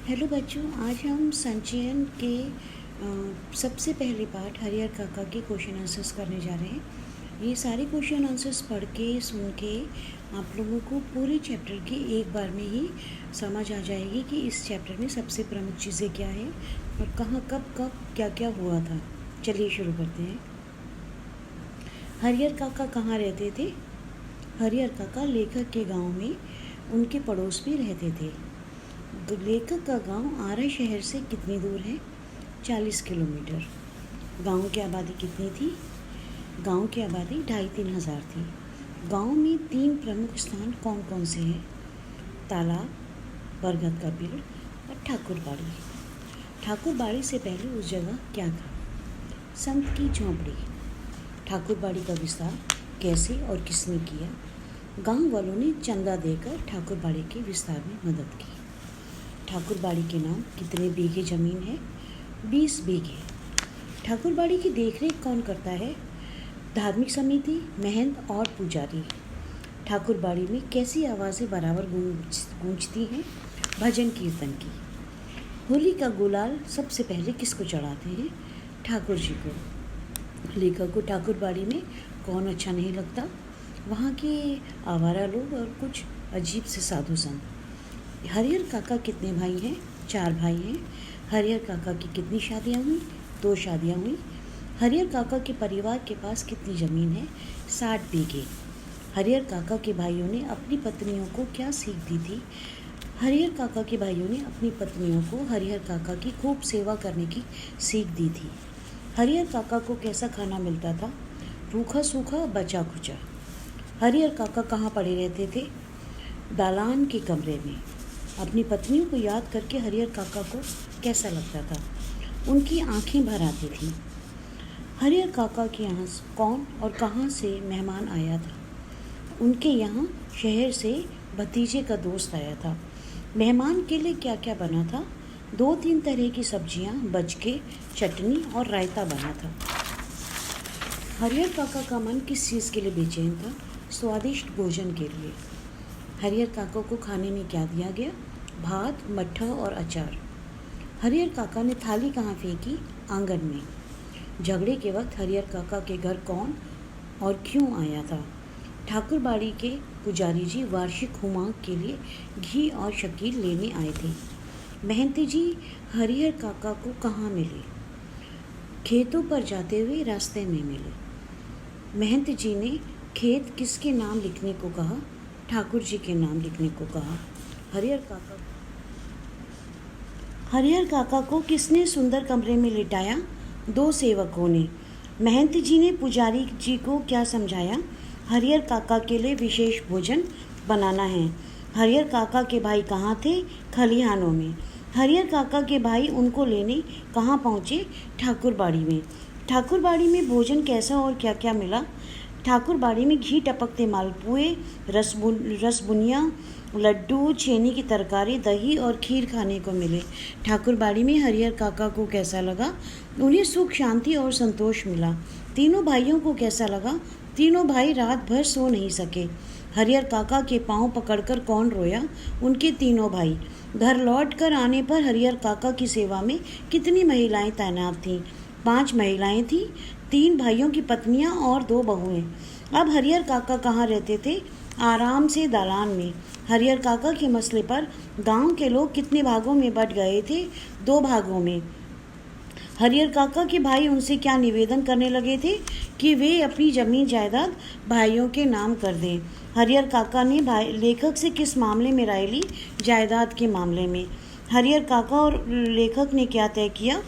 Hello बच्चों, आज हम संचयन के सबसे पहले पार्ट हरिहर काका के क्वेश्चन आंसर्स करने जा रहे हैं। ये सारे क्वेश्चन आंसर्स पढ़ के सुन के आप लोगों को पूरे चैप्टर की एक बार में ही समझ आ जाएगी कि इस चैप्टर में सबसे प्रमुख चीज़ें क्या हैं और कहाँ कब कब क्या क्या हुआ था। चलिए शुरू करते हैं। हरिहर काका कहाँ रहते थे? हरिहर काका लेखक के गांव में उनके पड़ोस में रहते थे। लेखक का गांव आरा शहर से कितनी दूर है? 40 किलोमीटर। गांव की आबादी कितनी थी? गांव की आबादी 2,500-3 हज़ार थी। गांव में 3 प्रमुख स्थान कौन कौन से हैं? तालाब, बरगद का पेड़ और ठाकुरबाड़ी। ठाकुरबाड़ी से पहले उस जगह क्या था? संत की झोंपड़ी। ठाकुरबाड़ी का विस्तार कैसे और किसने किया? गांव वालों ने चंदा देकर ठाकुरबाड़ी के विस्तार में मदद की। ठाकुरबाड़ी के नाम कितने बीघे ज़मीन है? 20 बीघे। ठाकुरबाड़ी की देखरेख कौन करता है? धार्मिक समिति, महंत और पुजारी। ठाकुरबाड़ी में कैसी आवाज़ें बराबर गूंजती हैं? भजन कीर्तन की। होली का गुलाल सबसे पहले किसको चढ़ाते हैं? ठाकुर जी को। लेखक को ठाकुरबाड़ी में कौन अच्छा नहीं लगता? वहाँ के आवारा लोग और कुछ अजीब से साधु संत। हरिहर काका कितने भाई हैं? 4 भाई हैं। हरिहर काका की कितनी शादियाँ हुई? 2 शादियाँ हुई। हरिहर काका के परिवार के पास कितनी ज़मीन है? 60 बीघे। हरिहर काका के भाइयों ने अपनी पत्नियों को क्या सीख दी थी? हरिहर काका के भाइयों ने अपनी पत्नियों को हरिहर काका की खूब सेवा करने की सीख दी थी। हरिहर काका को कैसा खाना मिलता था? रूखा सूखा, बचा खुचा। हरिहर काका कहाँ पड़े रहते थे? दालान के कमरे में। अपनी पत्नियों को याद करके हरिहर काका को कैसा लगता था? उनकी आंखें भर आती थीं। हरिहर काका के यहाँ कौन और कहाँ से मेहमान आया था? उनके यहाँ शहर से भतीजे का दोस्त आया था। मेहमान के लिए क्या क्या बना था? 2-3 तरह की सब्जियाँ, बचके, चटनी और रायता बना था। हरिहर काका का मन किस चीज़ के लिए बेचैन था? स्वादिष्ट भोजन के लिए। हरिहर काका को खाने में क्या दिया गया? भात, मट्ठा और अचार। हरिहर काका ने थाली कहाँ फेंकी? आंगन में। झगड़े के वक्त हरिहर काका के घर कौन और क्यों आया था? ठाकुरबाड़ी के पुजारी जी वार्षिक होमांग के लिए घी और शकील लेने आए थे। महंती जी हरिहर काका को कहाँ मिले? खेतों पर जाते हुए रास्ते में मिले। महंत जी ने खेत किसके नाम लिखने को कहा? ठाकुर जी के नाम लिखने को कहा। हरिहर काका को किसने सुंदर कमरे में लिटाया? 2 सेवकों ने। महंत जी ने पुजारी जी को क्या समझाया? हरिहर काका के लिए विशेष भोजन बनाना है। हरिहर काका के भाई कहाँ थे? खलिहानों में। हरिहर काका के भाई उनको लेने कहाँ पहुँचे? ठाकुरबाड़ी में। ठाकुरबाड़ी में भोजन कैसा और क्या क्या मिला? ठाकुरबाड़ी में घी टपकते मालपुए, रसबुनिया, लड्डू, छेनी की तरकारी, दही और खीर खाने को मिले। ठाकुरबाड़ी में हरिहर काका को कैसा लगा? उन्हें सुख, शांति और संतोष मिला। तीनों भाइयों को कैसा लगा? तीनों भाई रात भर सो नहीं सके। हरिहर काका के पाँव पकड़कर कौन रोया? उनके तीनों भाई। घर लौटकर आने पर हरिहर काका की सेवा में कितनी महिलाएं तैनात थीं? 5 महिलाएं थीं, 3 भाइयों की पत्नियां और 2 बहुएं। अब हरिहर काका कहाँ रहते थे? आराम से दालान में। हरिहर काका के मसले पर गांव के लोग कितने भागों में बट गए थे? 2 भागों में। हरिहर काका के भाई उनसे क्या निवेदन करने लगे थे? कि वे अपनी जमीन जायदाद भाइयों के नाम कर दें। हरिहर काका ने लेखक से किस मामले में राय ली? जायदाद के मामले में। हरिहर काका और लेखक ने क्या तय किया?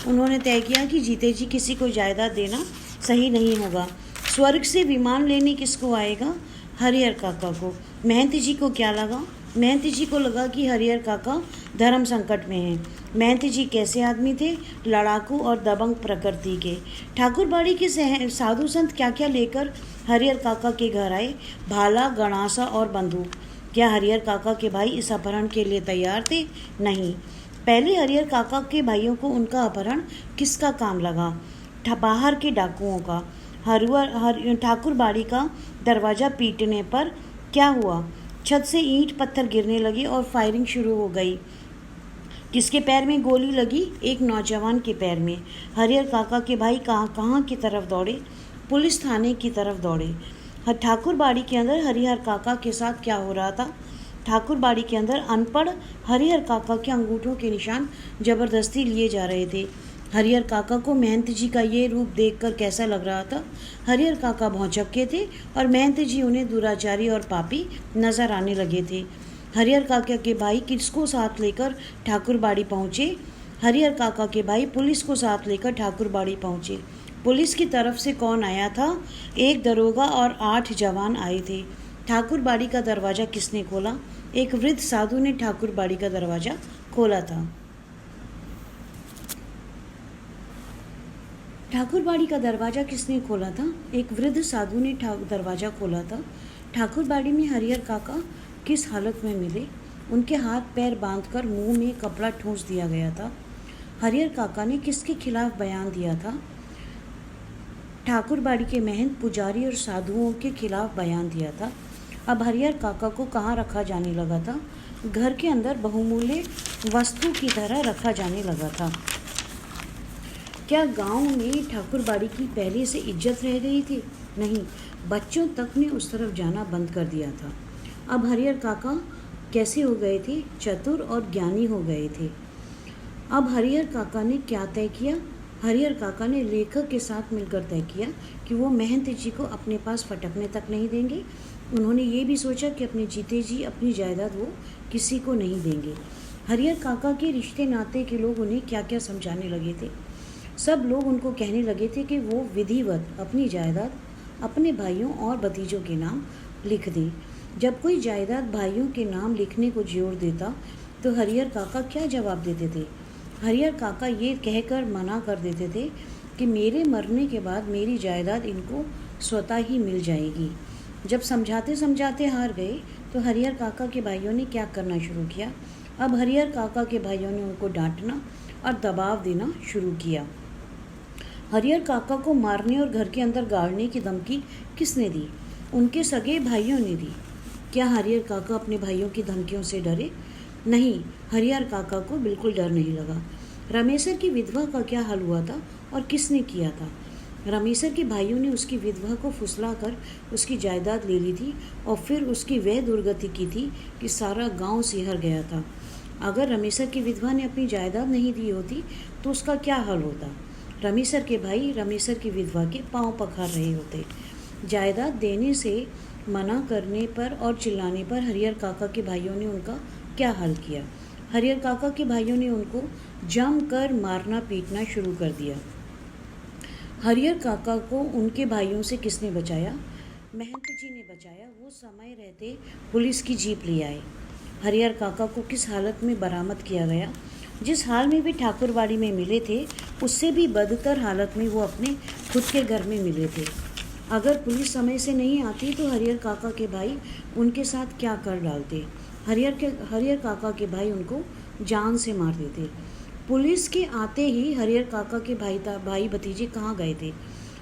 उन्होंने तय किया कि जीते जी किसी को जायदाद देना सही नहीं होगा। स्वर्ग से विमान लेने किसको आएगा? हरिहर काका को। महंत जी को क्या लगा? महंत जी को लगा कि हरिहर काका धर्म संकट में हैं। महंत जी कैसे आदमी थे? लड़ाकू और दबंग प्रकृति के। ठाकुरबाड़ी के साधु संत क्या क्या लेकर हरिहर काका के घर आए? भाला, गणासा और बंदूक। क्या हरिहर काका के भाई इस अपहरण के लिए तैयार थे? नहीं। पहले हरिहर काका के भाइयों को उनका अपहरण किसका काम लगा? बाहर के डाकुओं का। ठाकुरबाड़ी का दरवाज़ा पीटने पर क्या हुआ? छत से ईंट पत्थर गिरने लगे और फायरिंग शुरू हो गई। किसके पैर में गोली लगी? एक नौजवान के पैर में। हरिहर काका के भाई कहाँ की तरफ दौड़े? पुलिस थाने की तरफ दौड़े। ठाकुरबाड़ी के अंदर हरिहर काका के साथ क्या हो रहा था? ठाकुरबाड़ी के अंदर अनपढ़ हरिहर काका के अंगूठों के निशान जबरदस्ती लिए जा रहे थे। हरिहर काका को महंत जी का ये रूप देखकर कैसा लग रहा था? हरिहर काका भौचक्के थे और महंत जी उन्हें दुराचारी और पापी नजर आने लगे थे। हरिहर काका के भाई किसको साथ लेकर ठाकुरबाड़ी पहुँचे? हरिहर काका के भाई पुलिस को साथ लेकर ठाकुरबाड़ी पहुँचे। पुलिस की तरफ से कौन आया था? एक दरोगा और 8 जवान आए थे। ठाकुरबाड़ी का दरवाज़ा किसने खोला? एक वृद्ध साधु ने ठाकुरबाड़ी का दरवाज़ा खोला था। ठाकुरबाड़ी का दरवाज़ा किसने खोला था? एक वृद्ध साधु ने दरवाज़ा खोला था। ठाकुरबाड़ी में हरिहर काका किस हालत में मिले? उनके हाथ पैर बांधकर मुंह में कपड़ा ठूंस दिया गया था। हरिहर काका ने किसके खिलाफ बयान दिया था? ठाकुरबाड़ी के महंत, पुजारी और साधुओं के खिलाफ बयान दिया था। अब हरिहर काका को कहाँ रखा जाने लगा था? घर के अंदर बहुमूल्य वस्तु की तरह रखा जाने लगा था। क्या गांव में ठाकुरबाड़ी की पहले से इज्जत रह गई थी? नहीं, बच्चों तक ने उस तरफ जाना बंद कर दिया था। अब हरिहर काका कैसे हो गए थे? चतुर और ज्ञानी हो गए थे। अब हरिहर काका ने क्या तय किया? हरिहर काका ने लेखक के साथ मिलकर तय किया कि वो महंत जी को अपने पास फटकने तक नहीं देंगे। उन्होंने ये भी सोचा कि अपने जीते जी अपनी जायदाद वो किसी को नहीं देंगे। हरिहर काका के रिश्ते नाते के लोग उन्हें क्या क्या समझाने लगे थे। सब लोग उनको कहने लगे थे कि वो विधिवत अपनी जायदाद अपने भाइयों और भतीजों के नाम लिख दें। जब कोई जायदाद भाइयों के नाम लिखने को जोर देता तो हरिहर काका क्या जवाब देते थे? हरिहर काका ये कहकर मना कर देते थे कि मेरे मरने के बाद मेरी जायदाद इनको स्वतः ही मिल जाएगी। जब समझाते समझाते हार गए तो हरिहर काका के भाइयों ने क्या करना शुरू किया? अब हरिहर काका के भाइयों ने उनको डांटना और दबाव देना शुरू किया। हरिहर काका को मारने और घर के अंदर गाड़ने की धमकी किसने दी? उनके सगे भाइयों ने दी। क्या हरिहर काका अपने भाइयों की धमकियों से डरे? नहीं, हरिहर काका को बिल्कुल डर नहीं लगा। रमेसर की विधवा का क्या हाल हुआ था और किसने किया था? रमेसर के भाइयों ने उसकी विधवा को फुसला कर उसकी जायदाद ले ली थी और फिर उसकी वह दुर्गति की थी कि सारा गांव सिहर गया था। अगर रमेसर की विधवा ने अपनी जायदाद नहीं दी होती तो उसका क्या हाल होता? रमेसर के भाई रमेसर की विधवा के पांव पखार रहे होते। जायदाद देने से मना करने पर और चिल्लाने पर हरिहर काका के भाइयों ने उनका क्या हाल किया? हरिहर काका के भाइयों ने उनको जमकर मारना पीटना शुरू कर दिया। हरिहर काका को उनके भाइयों से किसने बचाया? महंत जी ने बचाया। वो समय रहते पुलिस की जीप ले आए। हरिहर काका को किस हालत में बरामद किया गया? जिस हाल में भी ठाकुरबाड़ी में मिले थे उससे भी बदतर हालत में वो अपने खुद के घर में मिले थे। अगर पुलिस समय से नहीं आती तो हरिहर काका के भाई उनके साथ क्या कर डालते? हरिहर काका के भाई उनको जान से मार देते। पुलिस के आते ही हरिहर काका के भाई भतीजे कहाँ गए थे?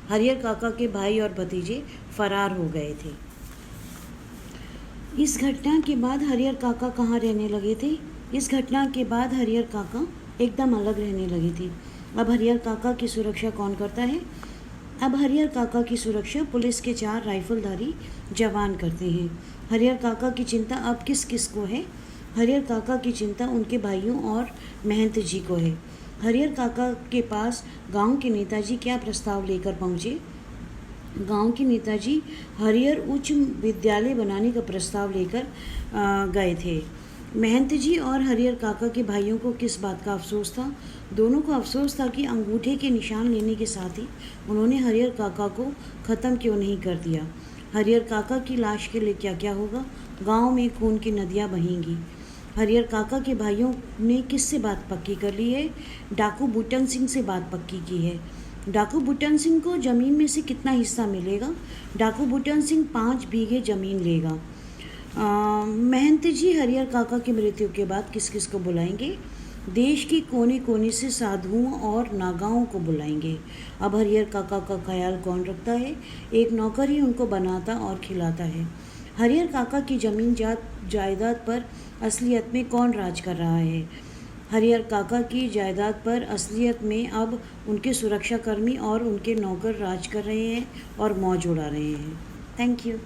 हरिहर काका के भाई और भतीजे फरार हो गए थे। इस घटना के बाद हरिहर काका कहाँ रहने लगे थे? इस घटना के बाद हरिहर काका एकदम अलग रहने लगी थी। अब हरिहर काका की सुरक्षा कौन करता है? अब हरिहर काका की सुरक्षा पुलिस के 4 राइफलधारी जवान करते हैं। हरिहर काका की चिंता अब किस किस को है? हरिहर काका की चिंता उनके भाइयों और महंत जी को है। हरिहर काका के पास गांव के नेताजी क्या प्रस्ताव लेकर पहुँचे? गांव के नेताजी हरिहर उच्च विद्यालय बनाने का प्रस्ताव लेकर गए थे। महंत जी और हरिहर काका के भाइयों को किस बात का अफसोस था? दोनों को अफसोस था कि अंगूठे के निशान लेने के साथ ही उन्होंने हरिहर काका को ख़त्म क्यों नहीं कर दिया। हरिहर काका की लाश के लिए क्या क्या होगा? गांव में खून की नदियां बहेंगी। हरिहर काका के भाइयों ने किससे बात पक्की कर ली है? डाकू बूटन सिंह से बात पक्की की है। डाकू बूटन सिंह को ज़मीन में से कितना हिस्सा मिलेगा? डाकू बूटन सिंह 5 बीघे ज़मीन लेगा। महंत जी हरिहर काका की मृत्यु के बाद किस किस को बुलाएंगे? देश की कोने कोने से साधुओं और नागाओं को बुलाएंगे। अब हरिहर काका का ख्याल कौन रखता है? एक नौकर ही उनको बनाता और खिलाता है। हरिहर काका की ज़मीन जायदाद पर असलियत में कौन राज कर रहा है? हरिहर काका की जायदाद पर असलियत में अब उनके सुरक्षाकर्मी और उनके नौकर राज कर रहे हैं और मौज उड़ा रहे हैं। Thank you.